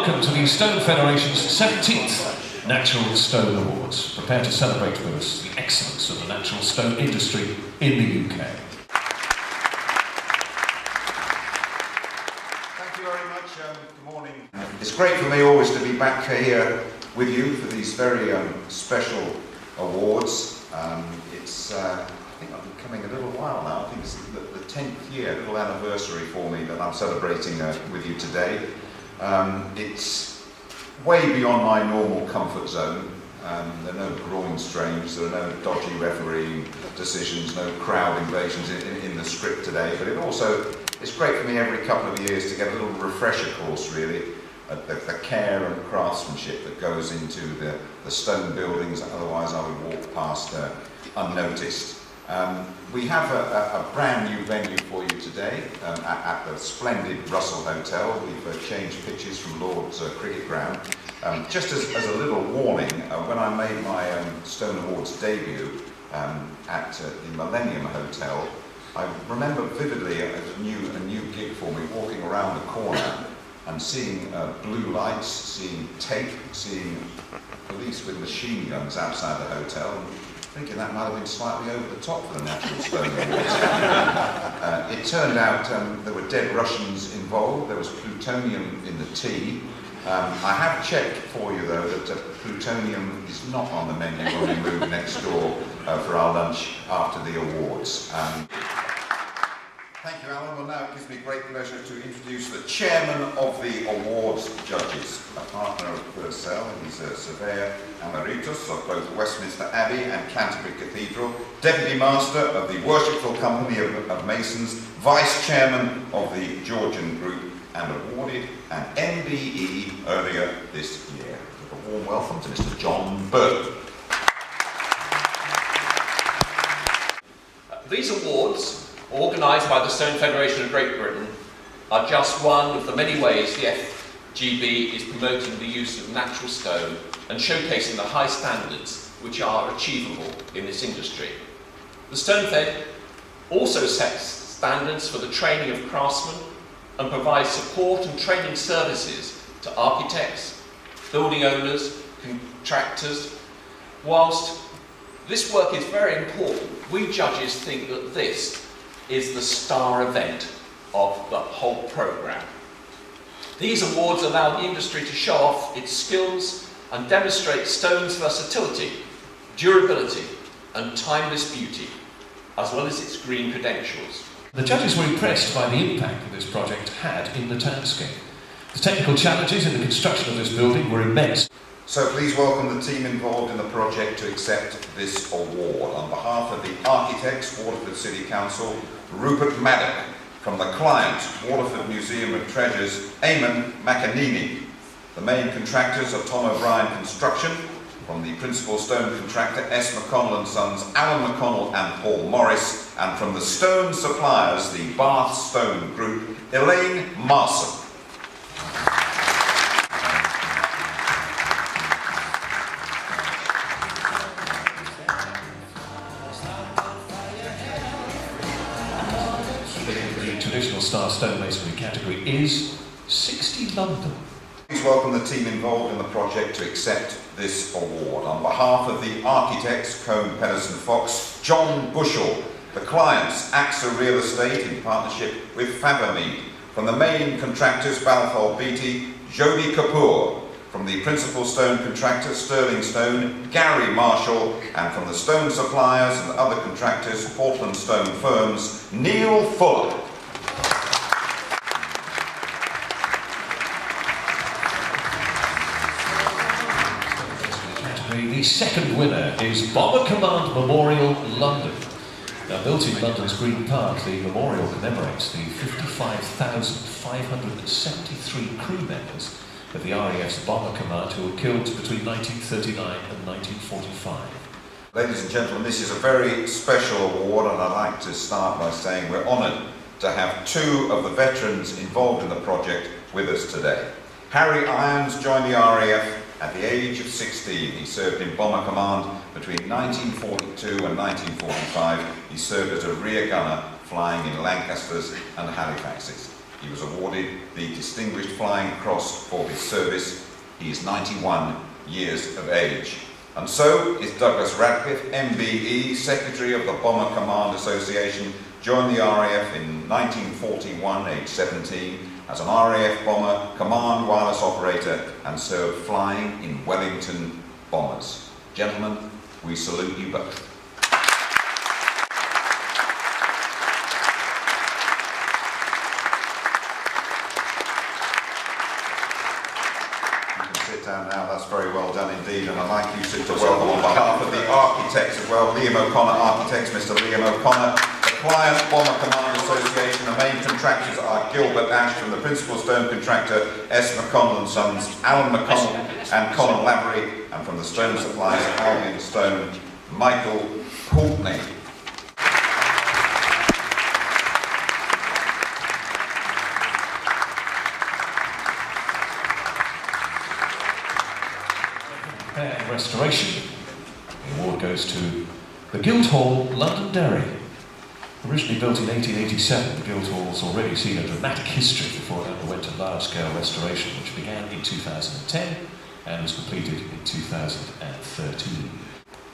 welcome to the Stone Federation's 17th Natural Stone Awards. Prepare to celebrate with us the excellence of the natural stone industry in the UK. Thank you very much. Good morning. It's great for me always to be back here with you for these very special awards. I think I'm coming a little while now. I think it's the 10th year, a little anniversary for me that I'm celebrating with you today. It's way beyond my normal comfort zone. There are no groin strains, there are no dodgy refereeing decisions, no crowd invasions in the script today, but it's great for me every couple of years to get a little refresher course really, the care and craftsmanship that goes into the stone buildings that otherwise I would walk past unnoticed. We have a brand new venue for you today at the splendid Russell Hotel. We've changed pitches from Lord's cricket ground. Just as a little warning, when I made my Stone Awards debut at the Millennium Hotel, I remember vividly a new gig for me, walking around the corner and seeing blue lights, seeing tape, seeing police with machine guns outside the hotel, and thinking that might have been slightly over the top for the Natural Stone Awards. It turned out there were dead Russians involved, there was plutonium in the tea. I have checked for you though that plutonium is not on the menu when we move next door for our lunch after the awards. Thank you, Alan. Well, now it gives me great pleasure to introduce the chairman of the awards judges, a partner of Purcell. He's a surveyor emeritus of both Westminster Abbey and Canterbury Cathedral, deputy master of the Worshipful Company of Masons, vice chairman of the Georgian Group, and awarded an MBE earlier this year. A warm welcome to Mr. John Burton. These awards, organised by the Stone Federation of Great Britain, are just one of the many ways the FGB is promoting the use of natural stone and showcasing the high standards which are achievable in this industry. The Stone Fed also sets standards for the training of craftsmen and provides support and training services to architects, building owners, contractors. Whilst this work is very important, we judges think that this is the star event of the whole programme. These awards allow the industry to show off its skills and demonstrate stone's versatility, durability and timeless beauty, as well as its green credentials. The judges were impressed by the impact that this project had in the townscape. The technical challenges in the construction of this building were immense. So please welcome the team involved in the project to accept this award. On behalf of the architects, Waterford City Council, Rupert Maddock. From the client, Waterford Museum of Treasures, Eamon McAneny. The main contractors are Tom O'Brien Construction. From the principal stone contractor, S. McConnell & Sons, Alan McConnell and Paul Morris. And from the stone suppliers, the Bath Stone Group, Elaine Marson. The traditional star stonemasonry category is 60 London. Please welcome the team involved in the project to accept this award. On behalf of the architects, Cone, Pedersen Fox, John Bushell. The clients, AXA Real Estate in partnership with Fabermead. From the main contractors, Balfour Beatty, Jody Kapoor. From the principal stone contractor, Sterling Stone, Gary Marshall. And from the stone suppliers and other contractors, Portland Stone Firms, Neil Fuller. The second winner is Bomber Command Memorial, London. Now, built in London's Green Park, the memorial commemorates the 55,573 crew members of the RAF's Bomber Command who were killed between 1939 and 1945. Ladies and gentlemen, this is a very special award, and I'd like to start by saying we're honoured to have two of the veterans involved in the project with us today. Harry Irons joined the RAF at the age of 16. He served in Bomber Command between 1942 and 1945. He served as a rear gunner flying in Lancasters and Halifaxes. He was awarded the Distinguished Flying Cross for his service. He is 91 years of age. And so is Douglas Radcliffe, MBE, Secretary of the Bomber Command Association, joined the RAF in 1941, aged 17, as an RAF bomber, command wireless operator, and served flying in Wellington bombers. Gentlemen, we salute you both. Sit down now, that's very well done indeed, and I'd like you to welcome on behalf of the architects as well, Liam O'Connor Architects, Mr. Liam O'Connor, the Client Bomber Command Association. The main contractors are Gilbert Ash from the principal stone contractor, S. McConnell and Sons, Alan McConnell and Colin Lavery, and from the stone suppliers, Albion Stone, Michael Poultney. And restoration. The award goes to the Guildhall, Londonderry. Originally built in 1887, the Guildhall's already seen a dramatic history before it underwent a large-scale restoration, which began in 2010 and was completed in 2013.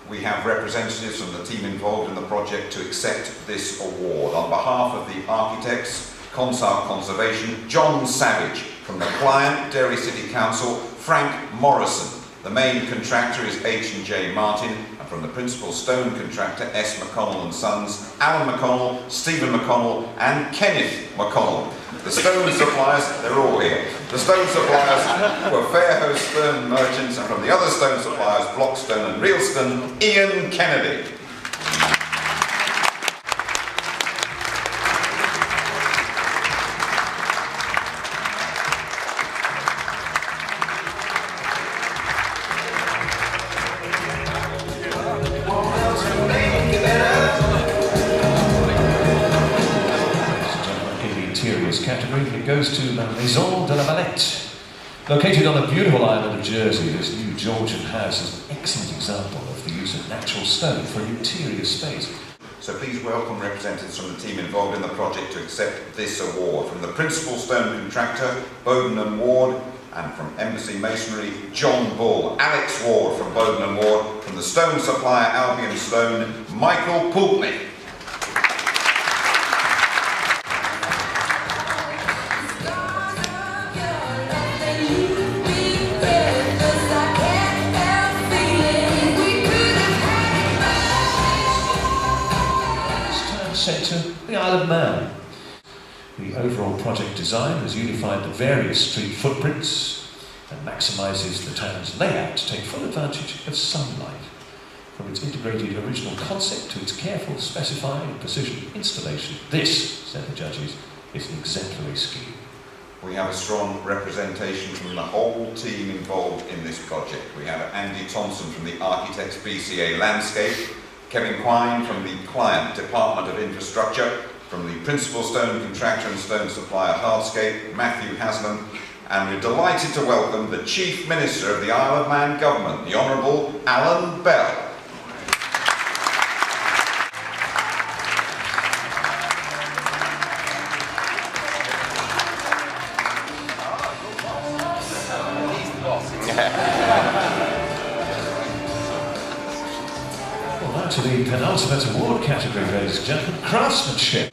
We have representatives from the team involved in the project to accept this award. On behalf of the architects, Consart Conservation, John Savage; from the client, Derry City Council, Frank Morrison. The main contractor is H&J Martin, and from the principal stone contractor, S. McConnell and Sons, Alan McConnell, Stephen McConnell and Kenneth McConnell. The stone suppliers, they're all here. The stone suppliers were Fairhouse Stone Merchants, and from the other stone suppliers, Blockstone and Reelstone, Ian Kennedy. Category, it goes to La Maison de la Valette. Located on the beautiful island of Jersey, this new Georgian house is an excellent example of the use of natural stone for an interior space. So please welcome representatives from the team involved in the project to accept this award. From the principal stone contractor, Bowden and Ward, and from Embassy Masonry, John Bull. Alex Ward from Bowden and Ward. From the stone supplier, Albion Stone, Michael Poultney. Centre, the Isle of Man. The overall project design has unified the various street footprints and maximises the town's layout to take full advantage of sunlight. From its integrated original concept to its careful, specified and precision installation, this, said the judges, is an exemplary scheme. We have a strong representation from the whole team involved in this project. We have Andy Thompson from the Architects BCA Landscape, Kevin Quine from the Client Department of Infrastructure, from the principal stone contractor and stone supplier Hardscape, Matthew Haslam, and we're delighted to welcome the Chief Minister of the Isle of Man Government, the Honourable Alan Bell. To the penultimate award category, ladies and gentlemen, craftsmanship.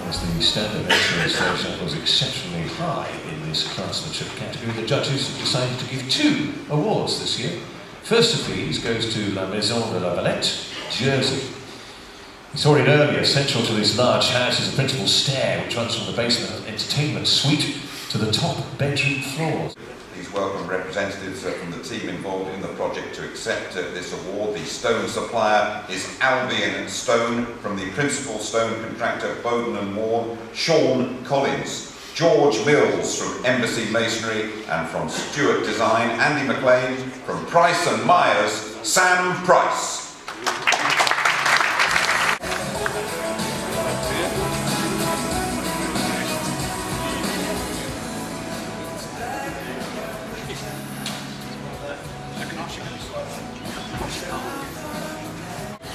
As the standard entry was exceptionally high in this craftsmanship category, the judges have decided to give 2 awards this year. First of these goes to La Maison de la Valette, Jersey. We saw it earlier, central to this large house is a principal stair which runs from the basement entertainment suite to the top bedroom floors. Please welcome representatives from the team involved in the project to accept this award. The stone supplier is Albion Stone. From the principal stone contractor, Bowden and Ward, Sean Collins. George Mills from Embassy Masonry, and from Stewart Design, Andy McLean. From Price and Myers, Sam Price.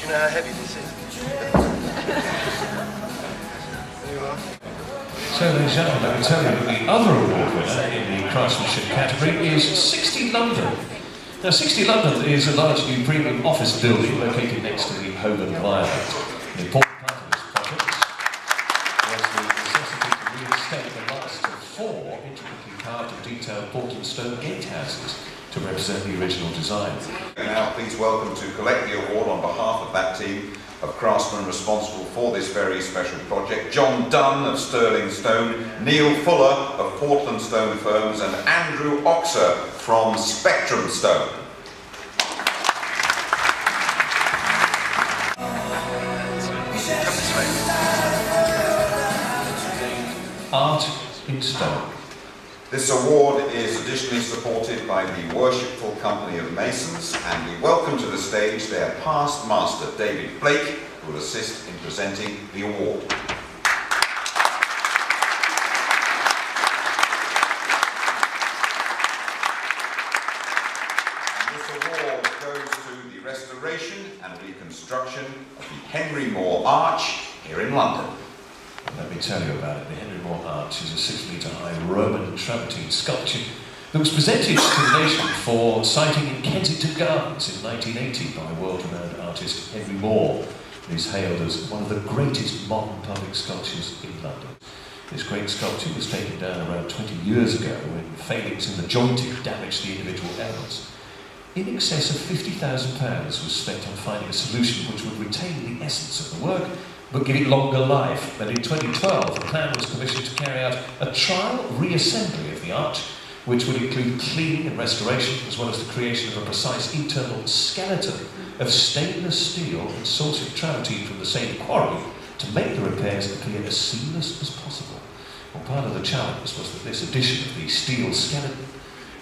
You know how heavy this is? There you are. So, ladies and gentlemen, let me tell you that the other award winner in the craftsmanship category is 60 London. Now, 60 London is a large new premium office building located next to the Holland Viaduct. An important part of this project was the necessity to reinstate the last of 4 intricately carved and detailed Portland stone gatehouses to represent the original design. And now please welcome to collect the award on behalf of that team of craftsmen responsible for this very special project, John Dunn of Sterling Stone, Neil Fuller of Portland Stone Firms, and Andrew Oxer from Spectrum Stone. Art in Stone. This award is additionally supported by the Worshipful Company of Masons, and we welcome to the stage their past master, David Blake, who will assist in presenting the award. And this award goes to the restoration and reconstruction of the Henry Moore Arch here in London. Let me tell you about it. The Henry Moore Arch is a 6-metre high Roman travertine sculpture that was presented to the nation for sighting in Kensington Gardens in 1980 by world-renowned artist Henry Moore. It is hailed as one of the greatest modern public sculptures in London. This great sculpture was taken down around 20 years ago when failings in the jointing damaged the individual elements. In excess of £50,000 was spent on finding a solution which would retain the essence of the work but give it longer life. And in 2012, the plan was commissioned to carry out a trial reassembly of the arch, which would include cleaning and restoration, as well as the creation of a precise internal skeleton of stainless steel and sourced travertine from the same quarry to make the repairs appear as seamless as possible. Well, part of the challenge was that this addition of the steel skeleton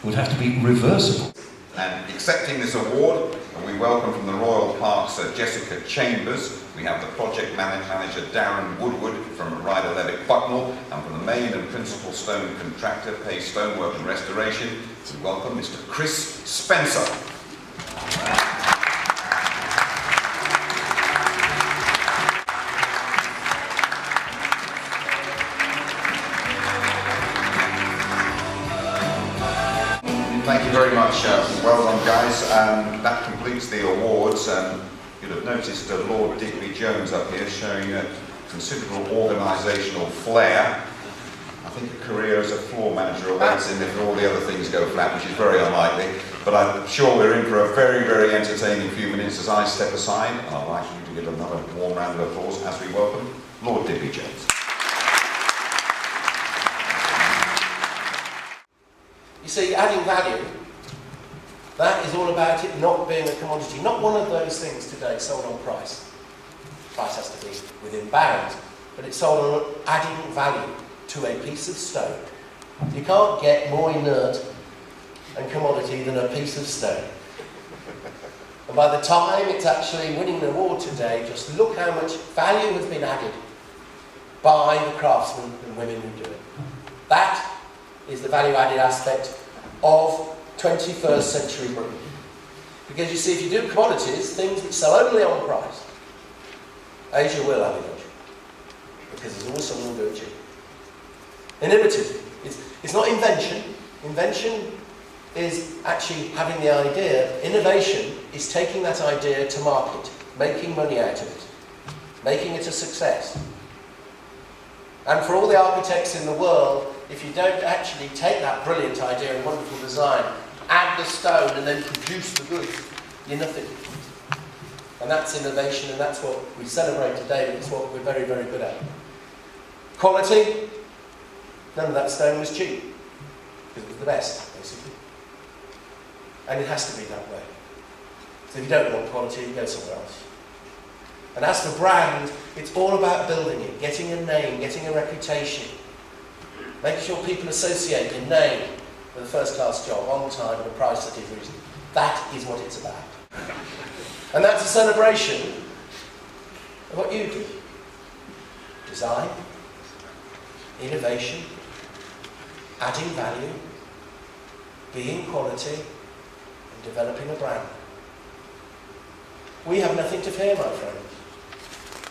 would have to be reversible. And accepting this award, we welcome from the Royal Parks Jessica Chambers. We have the project manager Darren Woodward from Ryder Levitt Bucknell, and from the main and principal stone contractor Pay Stonework and Restoration, we welcome Mr. Chris Spencer. Thank you very much. Well done, guys. That completes the awards. You'll have noticed Lord Digby Jones up here showing considerable organisational flair. I think a career as a floor manager awaits him if all the other things go flat, which is very unlikely. But I'm sure we're in for a very, very entertaining few minutes as I step aside. And I'd like you to give another warm round of applause as we welcome Lord Digby Jones. You see, adding value, that is all about it not being a commodity. Not one of those things today sold on price. Price has to be within bounds, but it's sold on adding value to a piece of stone. You can't get more inert and commodity than a piece of stone. And by the time it's actually winning an award today, just look how much value has been added by the craftsmen and women who do it. That is the value-added aspect of 21st century Britain. Because you see, if you do commodities, things which sell only on price, Asia will have it, because there's always someone who will do it cheap. Innovative. It's not invention. Invention is actually having the idea. Innovation is taking that idea to market, making money out of it, making it a success. And for all the architects in the world, if you don't actually take that brilliant idea and wonderful design, add the stone and then produce the goods, you're nothing. And that's innovation, and that's what we celebrate today, and it's what we're very, very good at. Quality, none of that stone was cheap, because it was the best, basically. And it has to be that way. So if you don't want quality, you go somewhere else. And as for brand, it's all about building it, getting a name, getting a reputation, making sure people associate your name with a first-class job, on time, at a price that is reasonable. That is what it's about. And that's a celebration of what you do. Design, innovation, adding value, being quality, and developing a brand. We have nothing to fear, my friends.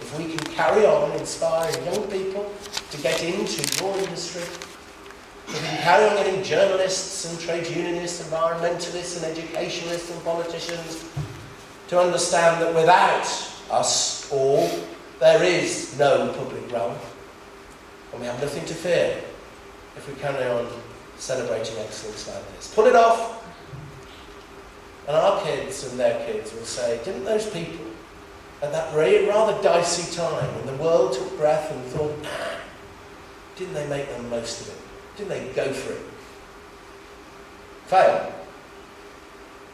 If we can carry on inspiring young people to get into your industry, if we can carry on getting journalists and trade unionists, environmentalists and educationalists and politicians to understand that without us all, there is no public realm, and we have nothing to fear if we carry on celebrating excellence like this. Pull it off, and our kids and their kids will say, didn't those people at that rather dicey time when the world took breath and thought, didn't they make the most of it? Didn't they go for it? Fail.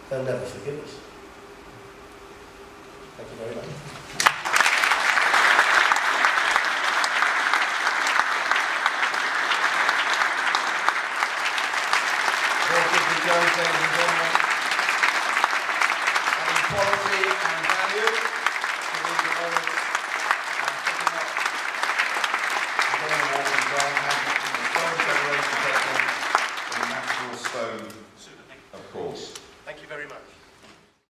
They'll never forgive us. Thank you very much. Lord Digby Jones, ladies and gentlemen, adding quality and value to these awards and picking up the Stone Award from Graham from the Stone Federation, the natural stone, of course. Thank you very much.